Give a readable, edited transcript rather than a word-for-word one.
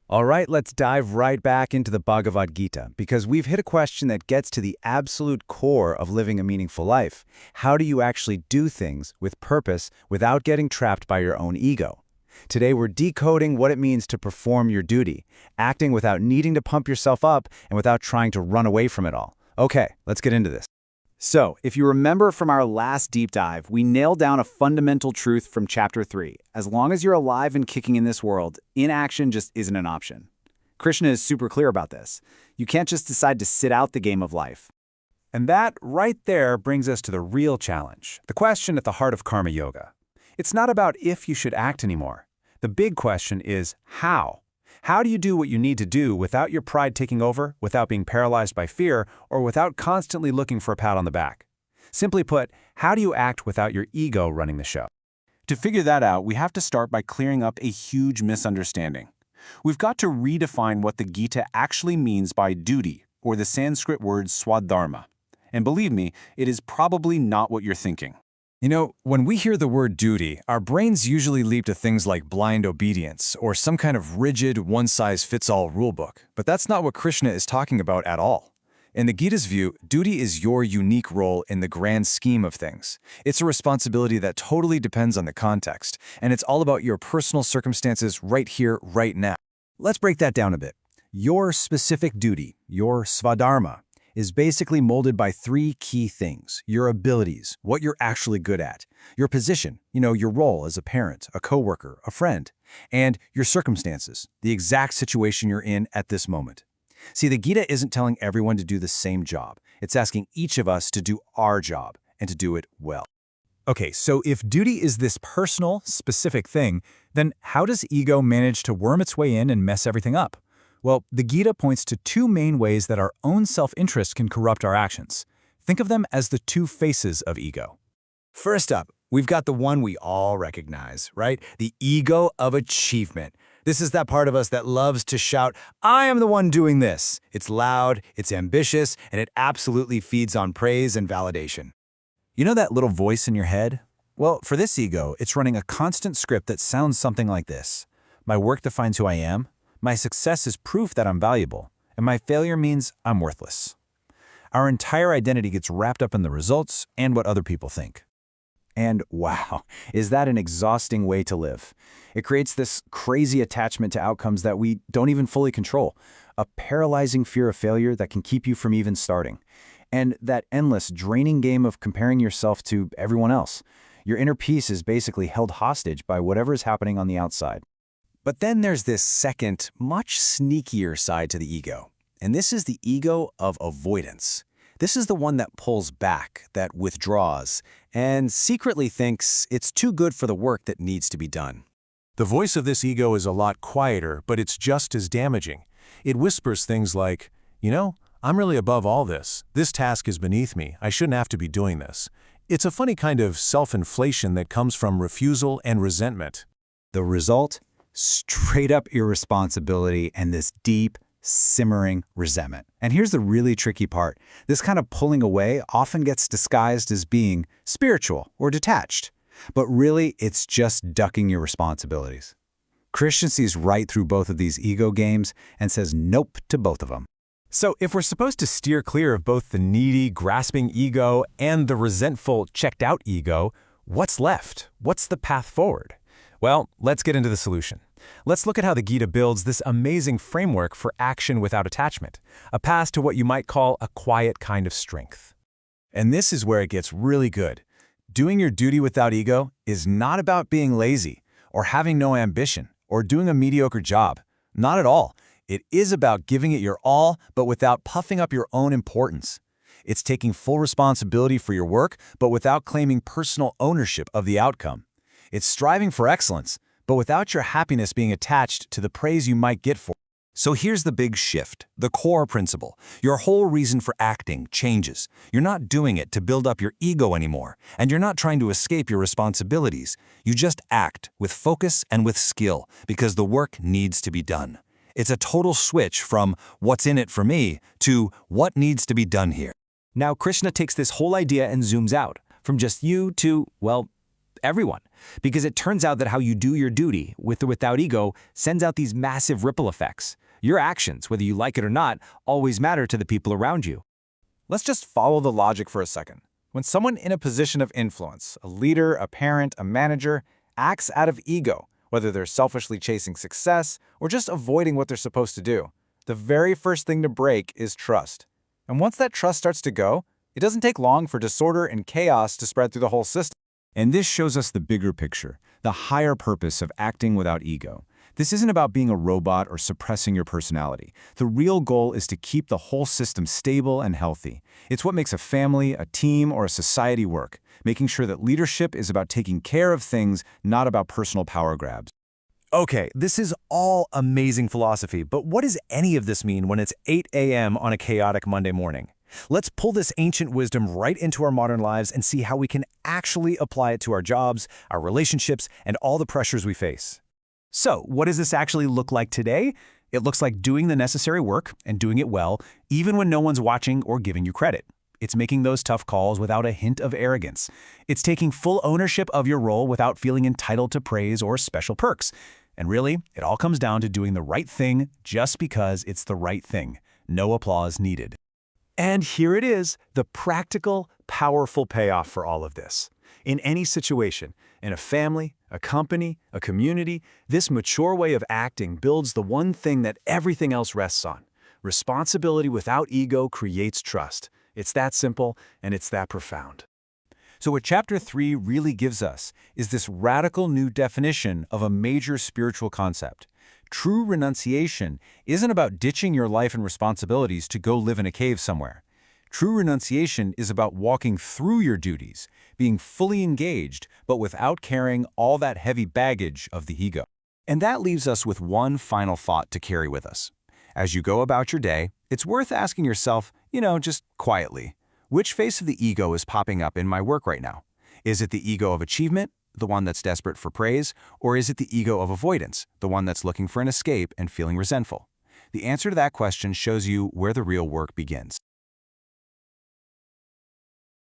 All right, let's dive right back into the Bhagavad Gita because we've hit a question that gets to the absolute core of living a meaningful life. How do you actually do things with purpose without getting trapped by your own ego? Today, we're decoding what it means to perform your duty, acting without needing to pump yourself up and without trying to run away from it all. Okay, let's get into this. So, if you remember from our last deep dive, we nailed down a fundamental truth from Chapter 3. As long as you're alive and kicking in this world, inaction just isn't an option. Krishna is super clear about this. You can't just decide to sit out the game of life. And that, right there, brings us to the real challenge, the question at the heart of Karma Yoga. It's not about if you should act anymore. The big question is how. How do you do what you need to do without your pride taking over, without being paralyzed by fear, or without constantly looking for a pat on the back? Simply put, how do you act without your ego running the show? To figure that out, we have to start by clearing up a huge misunderstanding. We've got to redefine what the Gita actually means by duty, or the Sanskrit word Svadharma. And believe me, it is probably not what you're thinking. You know, when we hear the word duty, our brains usually leap to things like blind obedience or some kind of rigid, one-size-fits-all rulebook. But that's not what Krishna is talking about at all. In the Gita's view, duty is your unique role in the grand scheme of things. It's a responsibility that totally depends on the context, and it's all about your personal circumstances right here, right now. Let's break that down a bit. Your specific duty, your Svadharma, is basically molded by three key things: your abilities, what you're actually good at, your position, your role as a parent, a coworker, a friend, and your circumstances, the exact situation you're in at this moment. See, the Gita isn't telling everyone to do the same job. It's asking each of us to do our job and to do it well. Okay, so if duty is this personal, specific thing, then how does ego manage to worm its way in and mess everything up? Well, the Gita points to two main ways that our own self-interest can corrupt our actions. Think of them as the two faces of ego. First up, we've got the one we all recognize, right? The ego of achievement. This is that part of us that loves to shout, "I am the one doing this." It's loud, it's ambitious, and it absolutely feeds on praise and validation. You know that little voice in your head? Well, for this ego, it's running a constant script that sounds something like this. My work defines who I am. My success is proof that I'm valuable, and my failure means I'm worthless. Our entire identity gets wrapped up in the results and what other people think. And wow, is that an exhausting way to live? It creates this crazy attachment to outcomes that we don't even fully control, a paralyzing fear of failure that can keep you from even starting, and that endless, draining game of comparing yourself to everyone else. Your inner peace is basically held hostage by whatever is happening on the outside. But then there's this second, much sneakier side to the ego, and this is the ego of avoidance. This is the one that pulls back, that withdraws, and secretly thinks it's too good for the work that needs to be done. The voice of this ego is a lot quieter, but it's just as damaging. It whispers things like, I'm really above all this. This task is beneath me. I shouldn't have to be doing this. It's a funny kind of self-inflation that comes from refusal and resentment. The result? Straight up irresponsibility and this deep, simmering resentment. And here's the really tricky part. This kind of pulling away often gets disguised as being spiritual or detached. But really, it's just ducking your responsibilities. Krishna sees right through both of these ego games and says nope to both of them. So if we're supposed to steer clear of both the needy, grasping ego and the resentful, checked-out ego, what's left? What's the path forward? Well, let's get into the solution. Let's look at how the Gita builds this amazing framework for action without attachment, a path to what you might call a quiet kind of strength. And this is where it gets really good. Doing your duty without ego is not about being lazy or having no ambition or doing a mediocre job. Not at all. It is about giving it your all, but without puffing up your own importance. It's taking full responsibility for your work, but without claiming personal ownership of the outcome. It's striving for excellence, but without your happiness being attached to the praise you might get for it. So here's the big shift, the core principle. Your whole reason for acting changes. You're not doing it to build up your ego anymore, and you're not trying to escape your responsibilities. You just act with focus and with skill because the work needs to be done. It's a total switch from what's in it for me to what needs to be done here. Now Krishna takes this whole idea and zooms out, from just you to, everyone. Because it turns out that how you do your duty, with or without ego, sends out these massive ripple effects. Your actions, whether you like it or not, always matter to the people around you. Let's just follow the logic for a second. When someone in a position of influence, a leader, a parent, a manager, acts out of ego, whether they're selfishly chasing success or just avoiding what they're supposed to do, the very first thing to break is trust. And once that trust starts to go, it doesn't take long for disorder and chaos to spread through the whole system. And this shows us the bigger picture, the higher purpose of acting without ego. This isn't about being a robot or suppressing your personality. The real goal is to keep the whole system stable and healthy. It's what makes a family, a team, or a society work, making sure that leadership is about taking care of things, not about personal power grabs. Okay, this is all amazing philosophy, but what does any of this mean when it's 8 a.m. on a chaotic Monday morning? Let's pull this ancient wisdom right into our modern lives and see how we can actually apply it to our jobs, our relationships, and all the pressures we face. So, what does this actually look like today? It looks like doing the necessary work and doing it well, even when no one's watching or giving you credit. It's making those tough calls without a hint of arrogance. It's taking full ownership of your role without feeling entitled to praise or special perks. And really, it all comes down to doing the right thing just because it's the right thing. No applause needed. And here it is, the practical, powerful payoff for all of this. In any situation, in a family, a company, a community, this mature way of acting builds the one thing that everything else rests on. Responsibility without ego creates trust. It's that simple, and it's that profound. So what Chapter 3 really gives us is this radical new definition of a major spiritual concept. True renunciation isn't about ditching your life and responsibilities to go live in a cave somewhere. True renunciation is about walking through your duties, being fully engaged, but without carrying all that heavy baggage of the ego. And that leaves us with one final thought to carry with us. As you go about your day, it's worth asking yourself, just quietly, which face of the ego is popping up in my work right now? Is it the ego of achievement, the one that's desperate for praise, or is it the ego of avoidance, the one that's looking for an escape and feeling resentful? The answer to that question shows you where the real work begins.